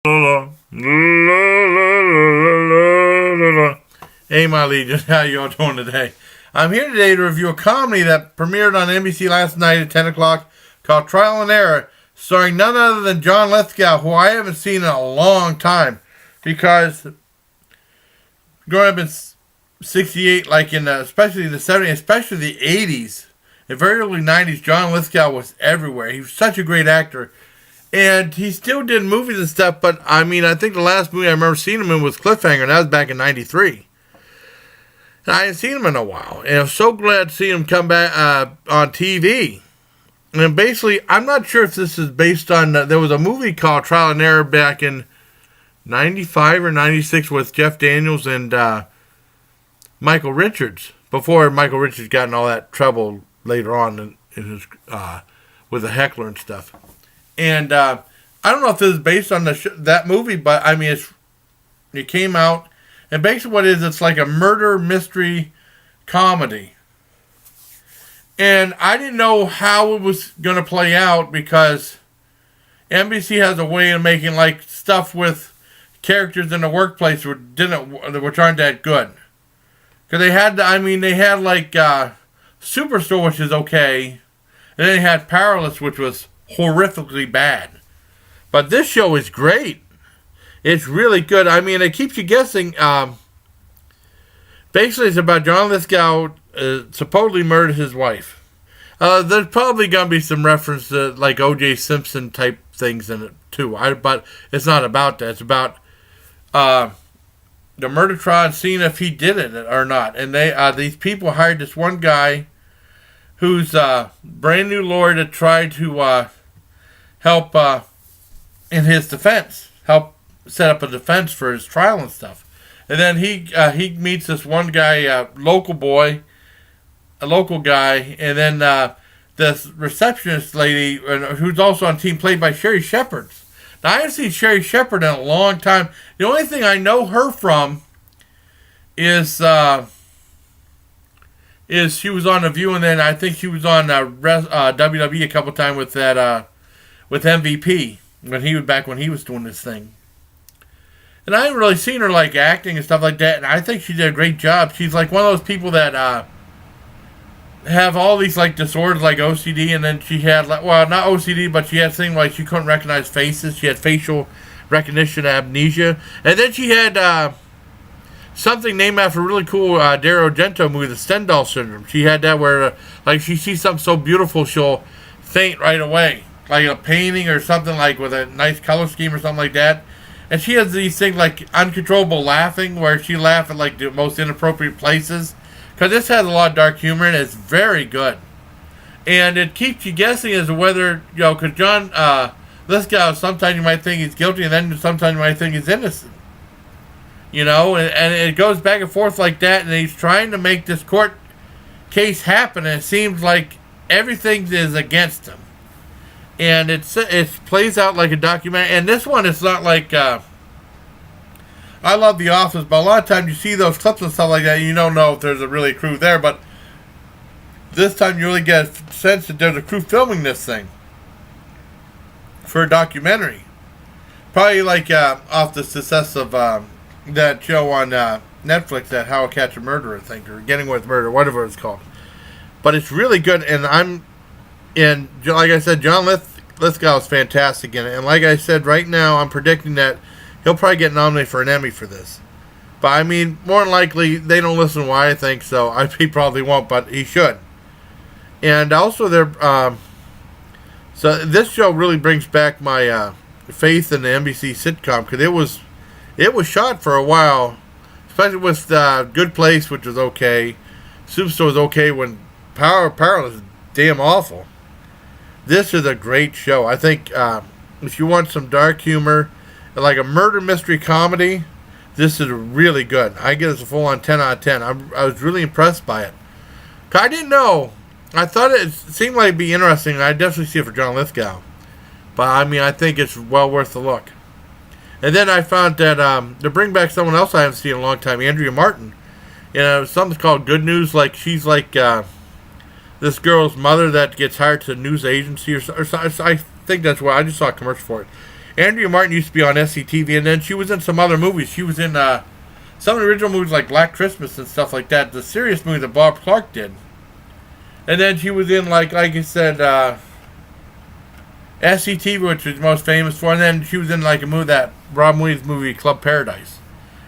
Hey, my legion, how y'all doing today? I'm here today to review a comedy that premiered on NBC last night at 10 o'clock called Trial and Error, starring none other than John Lithgow, who I haven't seen in a long time. Because growing up in 68, like in especially the 70s, especially the 80s, the very early 90s, John Lithgow was everywhere. He was such a great actor. And he still did movies and stuff, but I mean, I think the last movie I remember seeing him in was Cliffhanger, and that was back in '93. And I hadn't seen him in a while, and I'm so glad to see him come back on TV. And basically, I'm not sure if this is based on, there was a movie called Trial and Error back in '95 or '96 with Jeff Daniels and Michael Richards, before Michael Richards got in all that trouble later on in his with the heckler and stuff. And I don't know if this is based on that movie, but I mean, it came out, and basically what it is, it's like a murder mystery comedy. And I didn't know how it was going to play out because NBC has a way of making like stuff with characters in the workplace that which aren't that good. Because they had like Superstore, which is okay, and then they had Powerless, which was horrifically bad. But this show is great. It's really good. I mean, it keeps you guessing. Basically, it's about John Lithgow supposedly murdered his wife. There's probably going to be some reference to like O.J. Simpson type things in it too. But it's not about that. It's about the murder trial and seeing if he did it or not. And these people hired this one guy who's a brand new lawyer to try to help in his defense, help set up a defense for his trial and stuff. And then he meets this one guy, local guy, and then this receptionist lady, who's also on team, played by Sherry Shepherd. Now, I haven't seen Sherry Shepherd in a long time. The only thing I know her from is she was on The View, and then I think she was on WWE a couple times with that with MVP when he was doing this thing. And I haven't really seen her like acting and stuff like that, and I think she did a great job. She's like one of those people that have all these like disorders like OCD, and then she had not OCD, but she had things like she couldn't recognize faces. She had facial recognition amnesia, and then she had something named after a really cool Dario Argento movie, the Stendhal syndrome. She had that where like she sees something so beautiful she'll faint right away, like a painting or something like with a nice color scheme or something like that. And she has these things like uncontrollable laughing, where she laughs at like the most inappropriate places. Because this has a lot of dark humor and it's very good. And it keeps you guessing as to whether, because John Lithgow, sometimes you might think he's guilty, and then sometimes you might think he's innocent. And it goes back and forth like that, and he's trying to make this court case happen, and it seems like everything is against him. And it plays out like a documentary. And this one, it's not like I love The Office, but a lot of times you see those clips and stuff like that, and you don't know if there's a really crew there. But this time you really get a sense that there's a crew filming this thing for a documentary. Probably like off the success of that show on Netflix, that How to Catch a Murderer, I think, or Getting Away with Murder, whatever it's called. But it's really good, and like I said, John Lithgow is fantastic in it. And like I said, right now I'm predicting that he'll probably get nominated for an Emmy for this. But I mean, more than likely, they don't listen to why I think, so he probably won't, but he should. And also, so this show really brings back my faith in the NBC sitcom, because it was shot for a while, especially with Good Place, which was okay. Superstore was okay when Powerless was damn awful. This is a great show. I think if you want some dark humor, like a murder mystery comedy, this is really good. I give this a full-on 10 out of 10. I was really impressed by it. I didn't know. I thought it seemed like it'd be interesting. I'd definitely see it for John Lithgow. But, I mean, I think it's well worth the look. And then I found that to bring back someone else I haven't seen in a long time, Andrea Martin. Something called Good News. Like, she's like this girl's mother that gets hired to a news agency or I think that's what I just saw a commercial for it. Andrea Martin used to be on SCTV, and then she was in some other movies. She was in some of the original movies like Black Christmas and stuff like that. The serious movie that Bob Clark did. And then she was in, like I said, SCTV, which was most famous for. And then she was in like a movie, that Rob Williams movie, Club Paradise.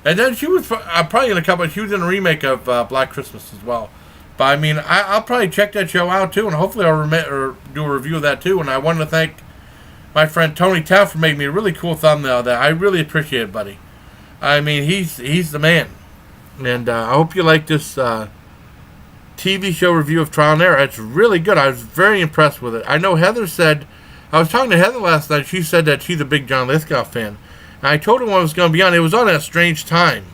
And then she was probably in a couple. She was in a remake of Black Christmas as well. But I mean, I'll probably check that show out too, and hopefully I'll do a review of that too. And I want to thank my friend Tony Town for making me a really cool thumbnail that I really appreciate it, buddy. I mean, he's the man. And I hope you like this TV show review of Trial and Error. It's really good. I was very impressed with it. I know Heather said, I was talking to Heather last night. She said that she's a big John Lithgow fan. And I told her when it was going to be on. It was on at a strange time.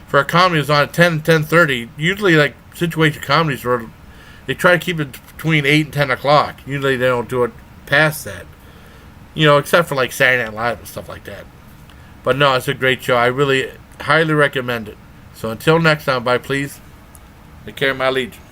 For a comedy, it was on at 10:30. Usually, like, situation comedies, where they try to keep it between 8 and 10 o'clock. Usually they don't do it past that. You know, except for, like, Saturday Night Live and stuff like that. But no, it's a great show. I really highly recommend it. So until next time, bye, please. Take care, my legion.